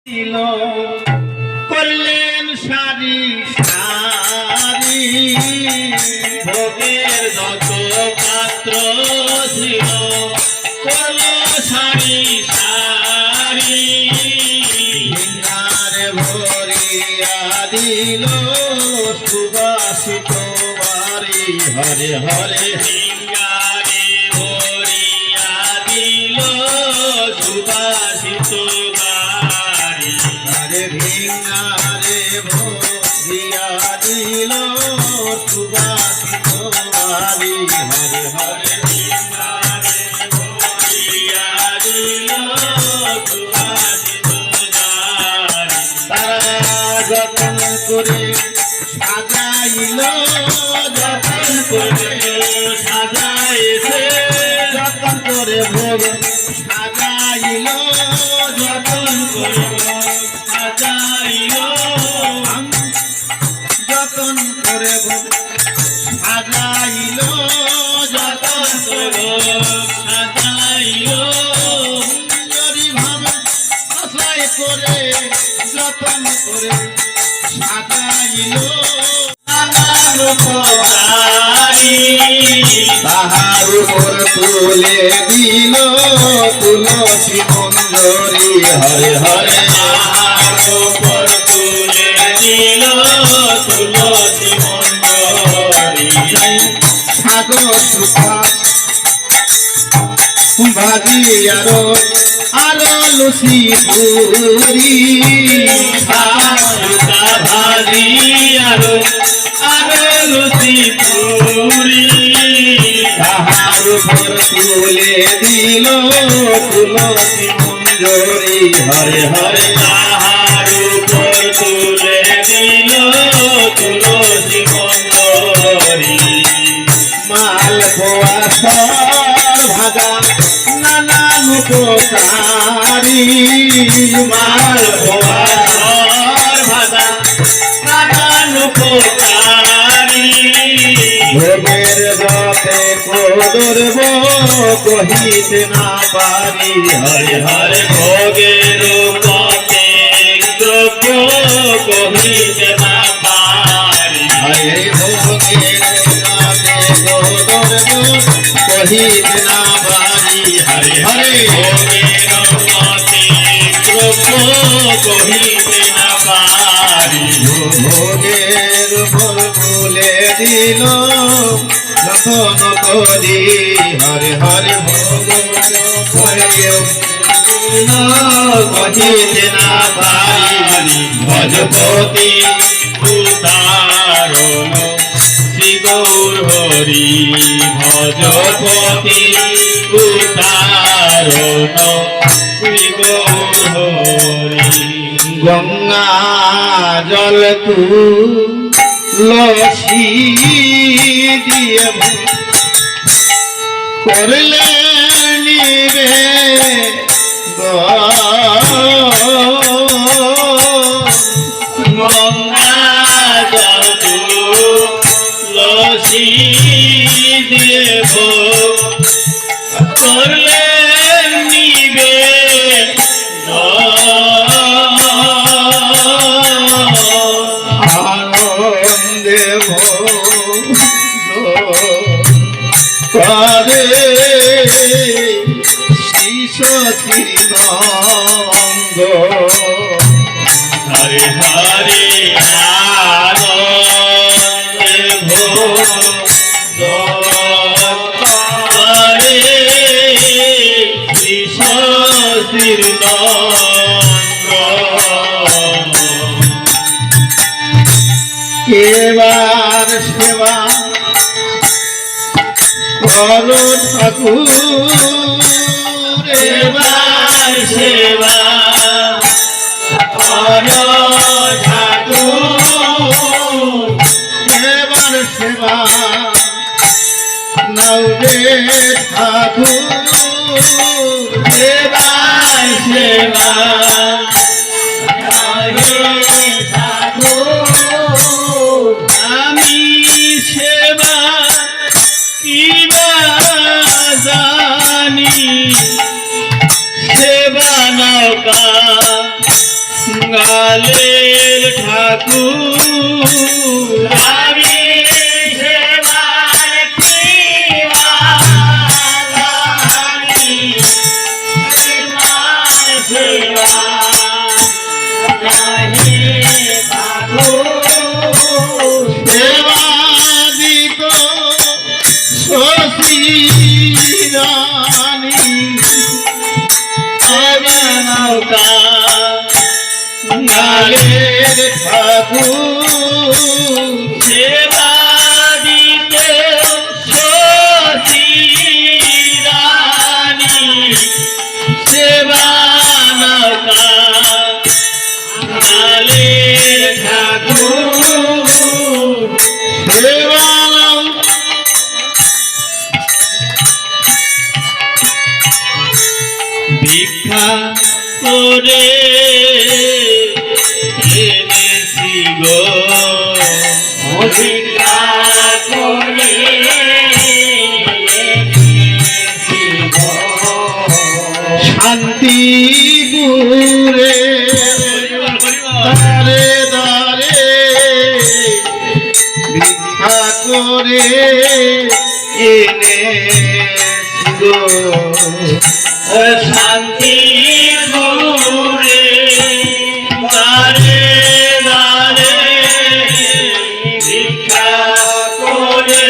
ছিল করলেন সারি সারি ভোগের যত পাত্র ছিল করল সারি সারি ভিঙ্গারে ভরিয়া দিল সুবাসিত বাড়ি হরে হরে ভিঙ্গারে ভরিয়া দিল সুবাসিত ভিঙ্গারে ভরিয়া দিল সুবাসিত বাড়ি হরে হরে ভিঙ্গারে ভরিয়া দিল সুবাসিত বাড়ি তারা যতন করে সাজাইল যতন করে সাজাইছে যতন করে ভোগ সাজাইল যতন করে যতন করে সাজাইল যতন করে সাজাইল সুন্দরী ভাবে আশায় করে যতন করে সাজাইল তাহার উপর তুলে দিল তুলসী মঞ্জরি হরে হরে তাহার উপর তুলে দিল তুলসী মঞ্জরি সাগর সুপাস ভাজিয়ারো আলো লুচি পুরি ভাজিয়ারো আলো লুচি পুরি তাহার উপর তুলে দিল তুলসী মঞ্জরি হরে হরে তাহার উপর তুলে দিল তুলসী মঞ্জরি মালপোয়া সর ভাজা নানান উপকারী মালপোয়া সর ভাজা নানান উপকারী ভোগের যতে কদরব কহিতে না পারি হরে হরে ভোগের পথে দ্রব্য কহিতে না পারি হরে ভোগের যতে কদরব কহিতে না পারি হরে হরে ভোগের পথে দ্রব্য কহিতে না পারি ভোগের ফল বলে দিল যতন করি হরে হরে ভোগ কহিতে না পারি ভজপতি উদাহরণ শ্রী গৌর হরি ভজপতি উদাহরণ শ্রী গৌর হরি গঙ্গা জল তুলসী দিয়ে করলে নিবে গঙ্গা জল তুলসী দেব করলে নিবে আনন্দে করে শিশতি নন্দ হরে হরে আনন্দে করে শিশতির নন্দ এবার সেবা করো ঠাকুর এবার সেবা করো ঠাকুর এবার সেবা নবে ঠাকুর এবার সেবা আমি সেবা কিবা জানি সেবা নৌকা ঠাকুর আমি সেবার কৃপালানি তোমার সেবা নাহি ঠাকুর দেবাদিত শশীরানী নৌকা নালের ঠাকুর সেবা দিতে শশীরানী সেবা নৌকা নালের ঠাকুর দেবালম ভিক্ষা করে এনেছি গো ভিক্ষা করে এনেছি গো শান্তিপুরে দারে দারে ভিক্ষা করে এনে গো শান্তি গুরে দারে দারে ভিক্ষা করে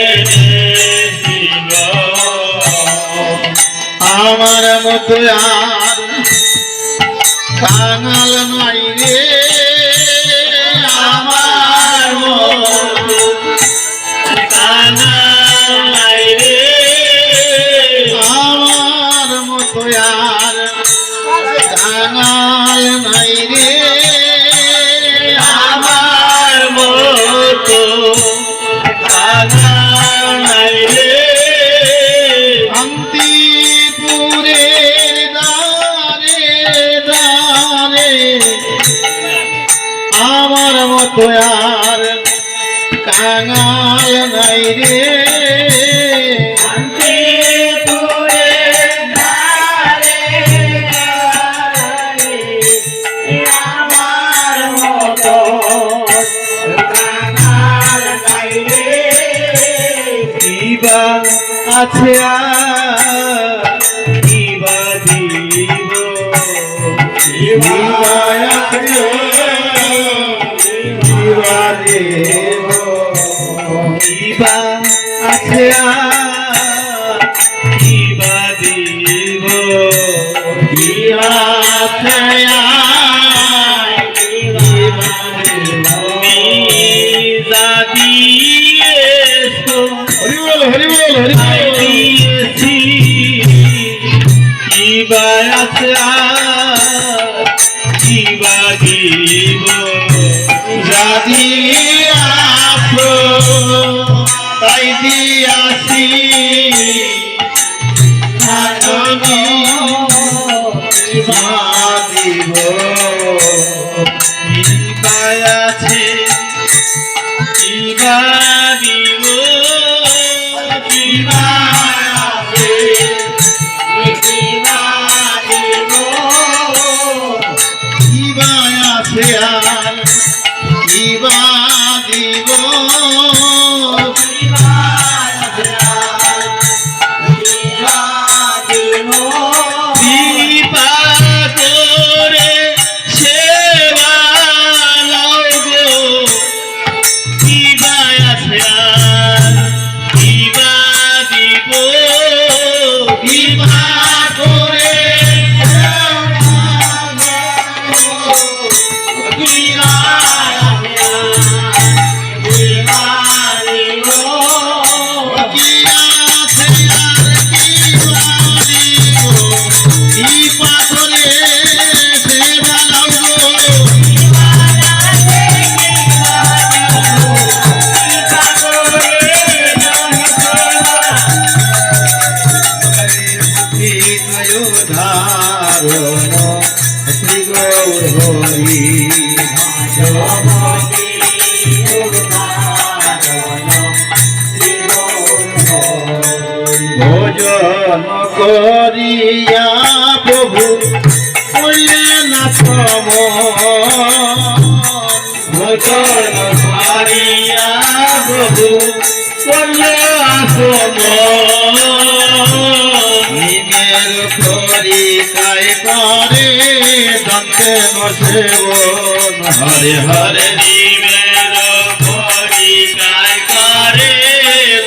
এনেছি গো আমার মতো আর কাঙাল নাই রে আমার মতো কানাই রে আমার মতো আর কাঙাল নাই রে আমার মতো কানাই রে শান্তিপুরের দারে দারে আমার মতো আর কাঙাল নাই রে শান্তি পুরে দারে দারে আমার মতো কানাল নাই রে কিবা আছে আর কিবা দিব কিবা আছে কিবা দেব কিবা আছে আর কিবা দিব কিবা আছে আর কিবা দেব হরি বল হরি বল হরি বল কিবা আছে আর কিবা দিব যদি আপো তাই দিয়াছি খাটনি কিবা দিব কিবা আছে কিবা দিব কিবা আছে কিবা দিব কিবা আছে আর কিবা দিব কিবা আছে আর কিবা দিব কৃপা করে সেবা লও গো কিবা আছে আর কিবা দিব কিবা করে কিবা আছে আর কিবা দিব কি আছে আর কিবা দিব কিবা করে সেবা লও গো ধারণ শ্রী গৌর হরি ভোজন করিয়া প্রভু কইলে না প্রভু করলে আসন নিমের খরিকায় করে দন্তে সেবন হরে হরে নিমের পরিকায় করে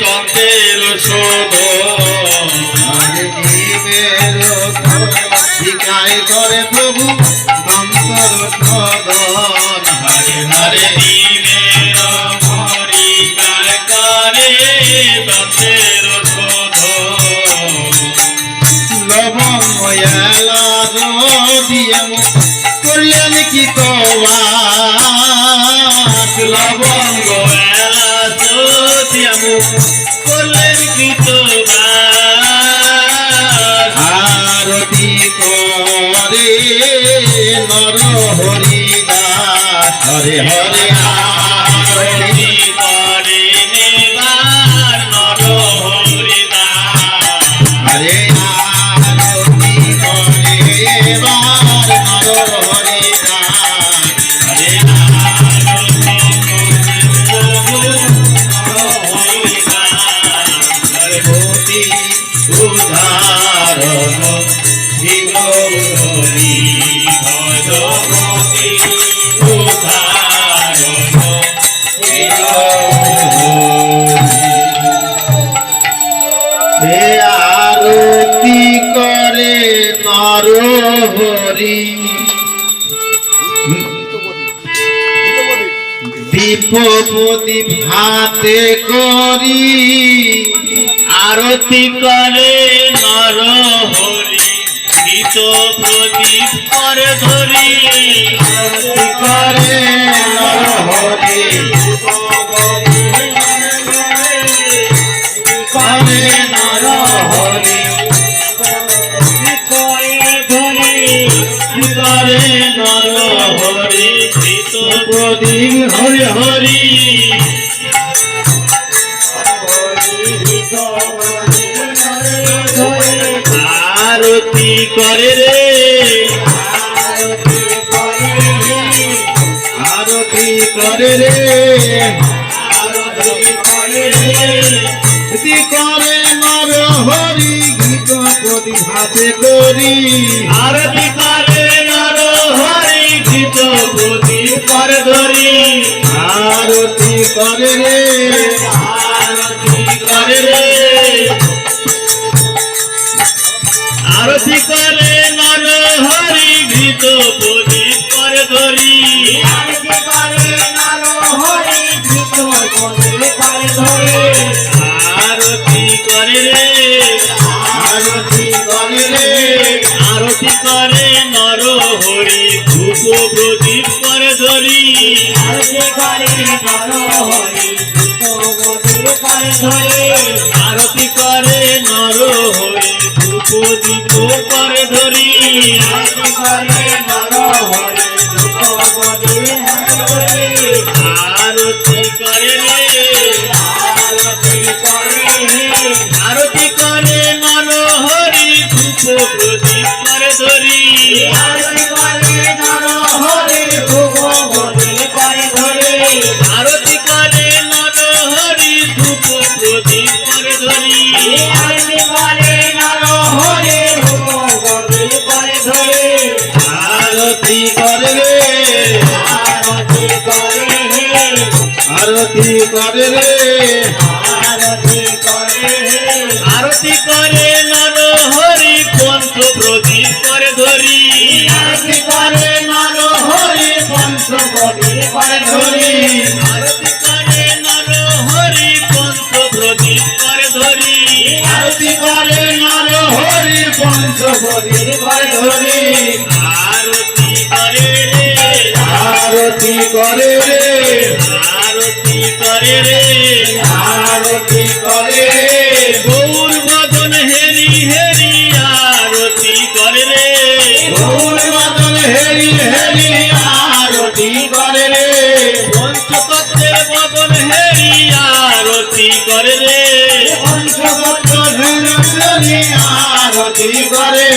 দন্তের শোধন হরে নিমের খরিকায় করে প্রভু দন্তর সদন হরে হরে নিমের পরিকায় করে দন্তের শোধন লবঙ্গ এলাচ দিয়ে মুখ করলেন কি তোমার লবঙ্গ এলাচ দিয়া মুখ করলেন কৃতবাস আরতি করে নর হরিদাস হরে হরে আরতি আরতি করে নেবার নর হরিদাস হরে আরতি করে এবার নর হরিদাস হরে আরতি প্রভু হরিদাস সর্বতি উদাহরণ গৌরী ভজমতি উদাহরণ হে আরতি করে নর হরি দীপ প্রদীপ হাতে করি আরতি করে নর হরি গীত প্রদীপ করে ধরি আরতি করে নর হরি করে নর হরি করে নর হরি গীত প্রদীপ হরি হরি আরতি করে রে আরতি করে রে আরতি করে নর হরি গীত প্রদীপ হাতে করি আরতি করে নর হরি গীত প্রদীপ করে ধরি আরতি করে রে আরতি করে রে আরতি করে নর হরি গীত প্রদীপ করে ধরি আরতি করে নর হরি গীত প্রদীপ করে ধরি আরতি করে রে আরতি করে রে আরতি করে নর হরি ধূপ প্রদীপ করে ধরি আরতি করে নর হরি ধূপ প্রদীপ করে ধরি আরতি করে নর হরি ধূপ দীপ করে ধরি আরতি করে নর হরি ধূপ প্রদীপ করে ধরি আরতি করে রে আরতি করে আরতি করে নর হরি ধূপ প্রদীপ করে ধরি আরতি করে নর হরি ধূপ প্রদীপ করে ধরি আরতি করে নর হরি ধূপ প্রদীপ করে ধরি আরতি করে নর হরি ধূপ প্রদীপ করে ধরি আরতি করে রে আরতি করে আরতি করে রে আরতি করে আরতি করে নর হরি পঞ্চ প্রদীপ করে ধরি আরতি করে নর হরি পঞ্চ প্রদীপ করে ধরি আরতি করে নর হরি পঞ্চ প্রদীপ করে ধরি আরতি করে নর হরি পঞ্চ প্রদীপ করে ধরি আরতি করে রে আরতি করে রে আরতি করে রে আরতি করে গৌর বদন হেরি হেরি আরতি করে রে গৌর বদন হেরি হেরি আরতি করে রে পঞ্চতত্ত্বের বদন হেরি আরতি করে রে পঞ্চভক্ত হেরি আরতি করে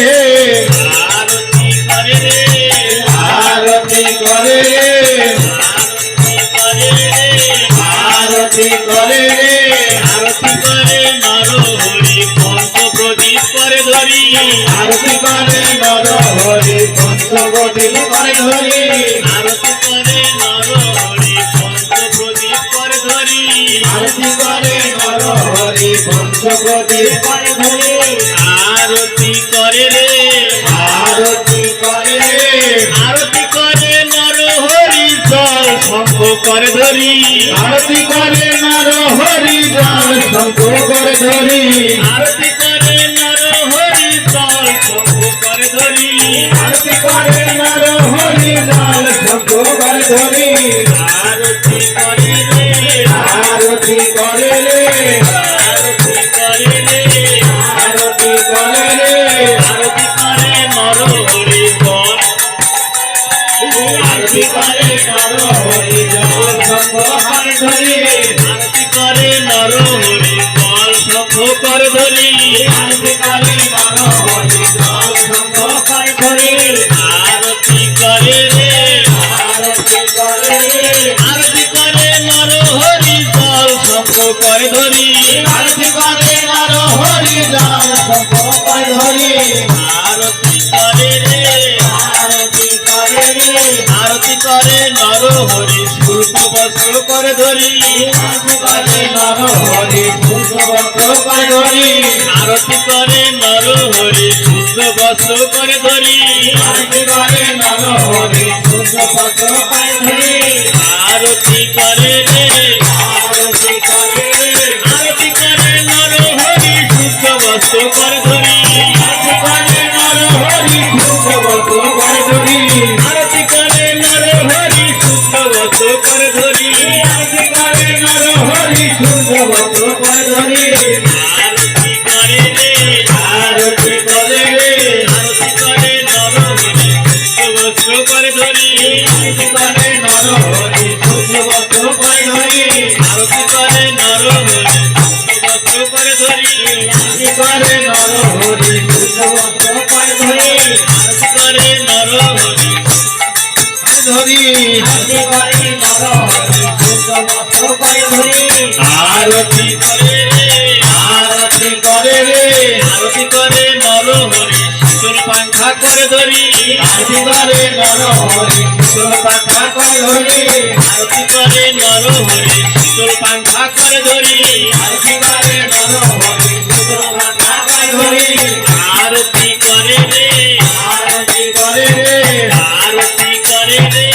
আরতি করে রে আরতি করে রে আরতি করে রে আরতি আরতি করে রে আরতি করে নর হরি পঞ্চ প্রদীপ করে ধরি আরতি করে নর হরি পঞ্চবদীপ করে ধরি আরতি করে নর হরি পঞ্চ প্রদীপ করে ধরি আরতি করে নর হরি পঞ্চবদীপ করে ধরি আরতি করে রে আরতি করে রে আরতি করে নর হরি জল শঙ্খ করে ধরি আরতি করে নর হরি জল শঙ্খ করে ধরি আরতি করে নর হরি জল শঙ্খ করে ধরি আরতি করে নর হরি জল শঙ্খ করে ধরি আরতি করে রে আরতি করে রে আরতি করে রে আরতি করে রে আরতি করে নর হরি জল আরতি করে নর হরি জল শঙ্খ করে ধরি আরতি করে নর হরি জল শঙ্খ করে ধরি আরতি করে নর হরি জল শঙ্খ করে ধরি আরতি করে রে আরতি করে রে আরতি করে নর হরি জল শঙ্খ করে ধরি আরতি করে নর হরি জল শঙ্খ করে ধরি আরতি করে রে আরতি করে রে আরতি করে নর হরি শুল্ক বস্ত্র করে ধরি আরতি করে নর হরি পুষ্পবস্ত্র করে ধরি আরতি করে নর হরি শুদ্ধ বস্ত্র করে ধরি আরতি করে নর হরি পুষ্পবস্ত্র করে ধরি আরতি করে রে আরতি করে রে আরতি করে নর হরি শুদ্ধ বস্ত্র করে ধরি আরতি করে নর হরি পুষ্পবস্ত্র করে ধরি আরতি করে নর হরি শুদ্ধ বস্ত্র করে ধরি আরতি করে নর হরি পুষ্পবস্ত্র করে ধরি আরতি করে রে আরতি করে রে আরতি করে নর হরি শুদ্ধ বস্ত্র করে ধরি আরতি করে নর হরি পুষ্পবস্ত্র করে ধরি আরতি করে নর হরি শুদ্ধ বস্ত্র করে ধরি আরতি করে নর হরি পুষ্পবস্ত্র করে ধরি আরতি করে নর হরি ধরি আরতি করে নর হরি পুষ্পবস্ত্র করে ধরি আরতি করে রে আরতি করে রে আরতি করে নর হরি শীতল পাঙ্খা করে ধরি আরতি করে নর হরি শীতল পাখা করে ধরি আরতি করে নর হরি শীতল পাঙ্খা করে ধরি আরতি করে নর হরি শীতল পাখা করে ধরি আরতি করে রে আরতি করে রে আরতি করে রে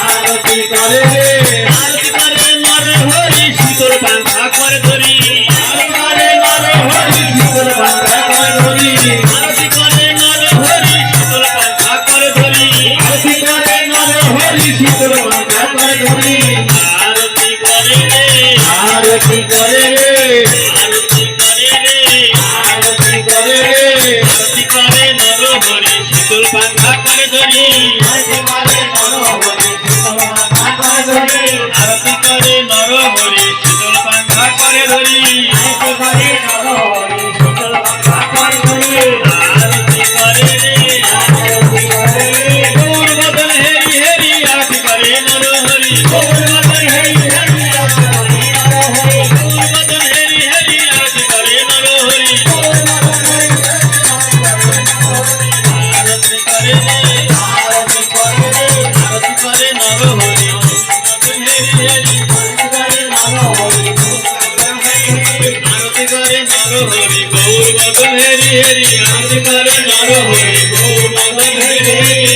আরতি করে রে আরতি করে নর হরি শীতল পাঙ্খা করে ধরি আরতি করে নর হরি শীতল পাখা করে ধরি আরতি করে নর হরি শীতল পাঙ্খা করে ধরি আরতি করে নর হরি শীতল পাখা করে ধরি আরতি করে রে আরতি করে রে আরতি করে রে আরতি করে রে আরতি করে নর হরি শীতল পাঙ্খা করে ধরি আরতি করে নর হরি শীতল পাখা করে ধরি আরতি করে নর হরি শীতল পাঙ্খা করে ধরি আরতি করে নর হরি শীতল পাখা করে ধরি আরতি করে রে আরতি করে রে গৌর বদন হেরি হেরি আরতি করে নর হরি গৌর বদন হেরি হেরি আরতি করে নর হরি গৌর বদন হেরি হেরি আরতি করে নর হরি আরতি করে রে আরতি করে রে আরতি করে নর হরি বদন হেরি হেরি আরতি করে নর হরি গৌর বদন হেরি হেরি আরতি করে নর হরি গৌর বদন হেরি হেরি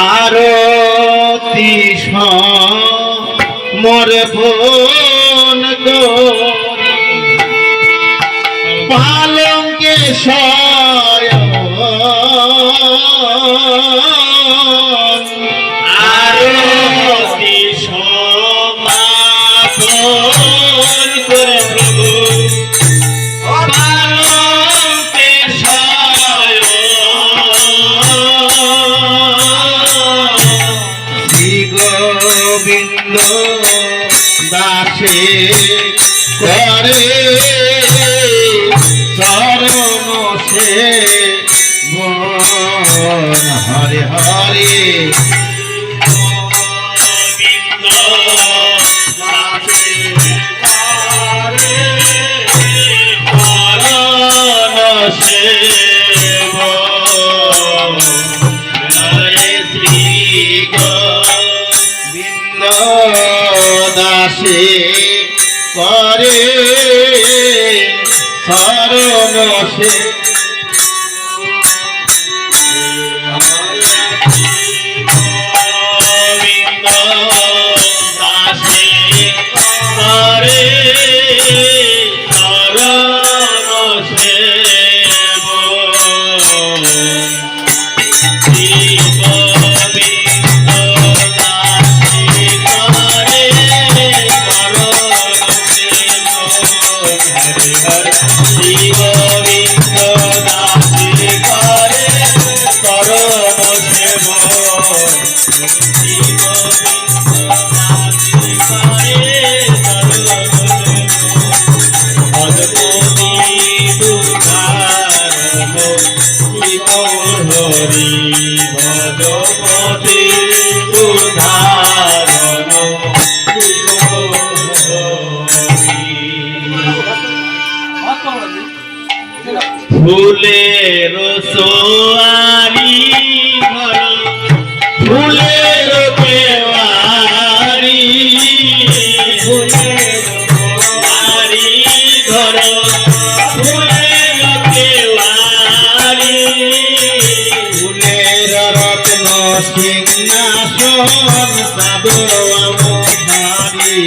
আরতি মোর বোন গো পালঙ্কে শয়ন আরতি সমাপন করে প্রভু পালঙ্কে শয়ন শ্রী গোবিন্দ দাসে করে চরণ সে বন হরে হরে গোবিন্দ দাসে করে শরণ সে গোবিন্দ দাসে করে শরণ সে ভগবতী উদাহরণ ফুলের সোয়ারি ঘর ফুলের কেওয়ারি ফুলের সোয়ারি ঘর ফুলের কেওয়ারি ফুলের রত্ন সিংহাসন সাধু আমধারি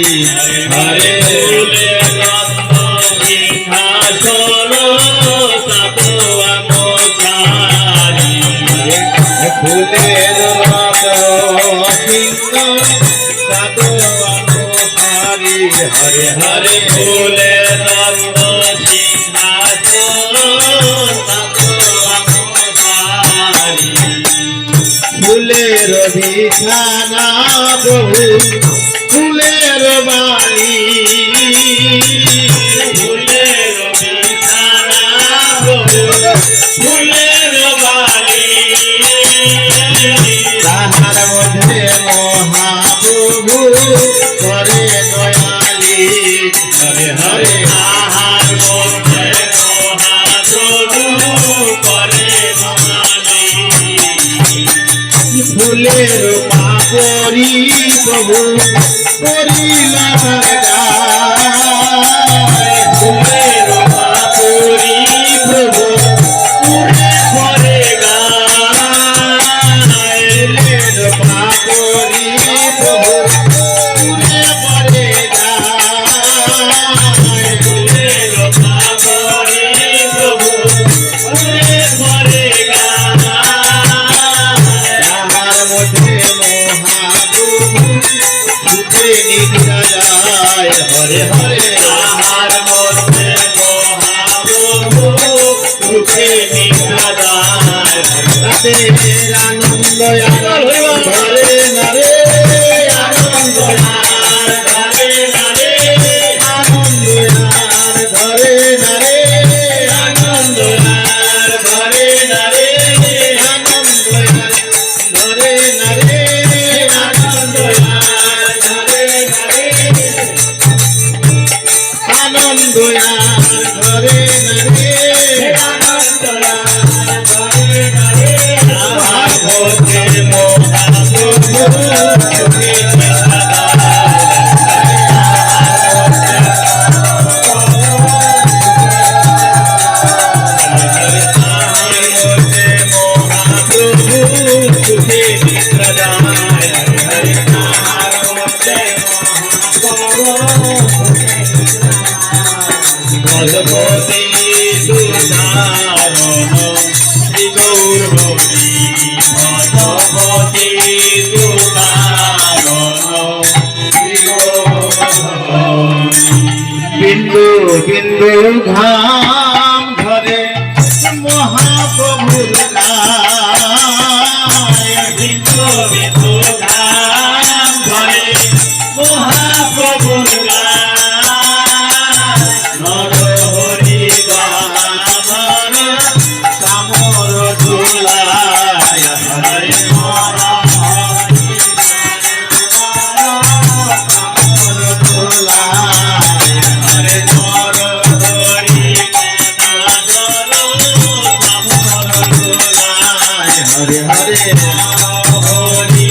হরে ফুলের রত্ন সিংহাসন সাধু আমধারি ফুলের রত্ন সিংহ সাধু আমধারি হরে হরে ফুলের রত্ন সিংহাসন সাধু আমধারি ফুলের বিছানা প্রভু ফুলের বাড়ি ফুলের বিছানা প্রভু ফুলের বাড়ি তাহার মধ্যে মহাপ্রভু করে দয়ালি হরে হরে তাহার মধ্যে মহাপ্রভু করে দয়ালি ফুলের পাপড়ি প্রভু করিল ফুলের পাপড়ি প্রভু পুরে করে গায়ের পাপড়ি প্রভু পুরে করে গায় ফুলের পাপড়ি প্রভু পুরে করে গায় মধ্যে মহাপ্রভু সুখে নিদ্রা যায় হরে হরে তাহার মধ্যে মহাপ্রভু সুখে নিদ্রা যায় তাদের আনন্দ ধরে নারে আনন্দ ধরে নারে আনন্দ ধরে নারে আনন্দ ধরে নারে আনন্দ ধরে নারে আনন্দ ধরে নারে আনন্দ ধরে নারে আনন্দ ধরে নারে আমার ভক্তে মহাপ্রভু ভগবতী সুধারণ শ্রী গৌর হরি ভগবতী সুধারণ শ্রী গৌর বিন্দু বিন্দু ঘাম ধরে মহাপ্রভুর গায় বিন্দু বিন্দু ঘাম ধরে মহাপ্রভুর হরে হরে হরি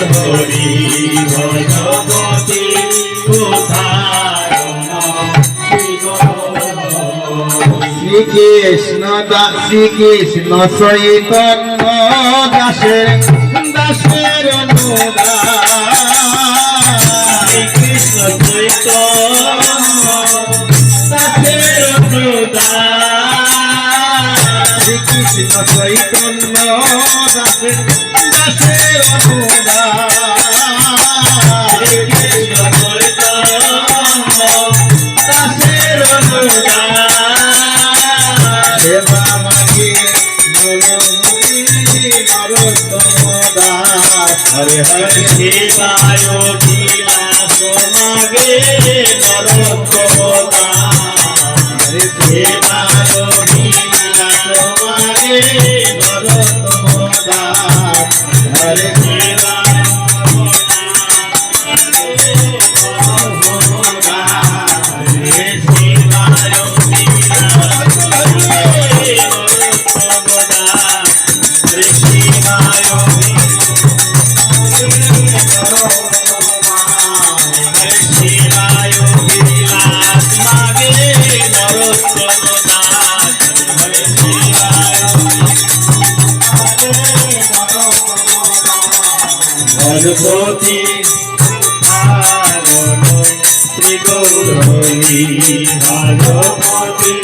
হরি ভজপতি উদ্ধারণ শ্রীকৃষ্ণ শ্রীকৃষ্ণ চৈতন্য দাসের দাসের অনুদান কৃষ্ণ চৈতন্য দাসের অনুদান শ্রীকৃষ্ণ চৈতন্য দাসের দাসের অনুদান কৃষ্ণ চৈতন্য দাসের অনুদান সেবা মাগে নরহরি নরোত্তম দাস হরে হরে শিবায় বিলাস মাগে নরোত্তম দাস শিবায় বিলাস মাগে নরোত্তম দাস হরে ভগবতী শ্রী গৌরী ভগবতী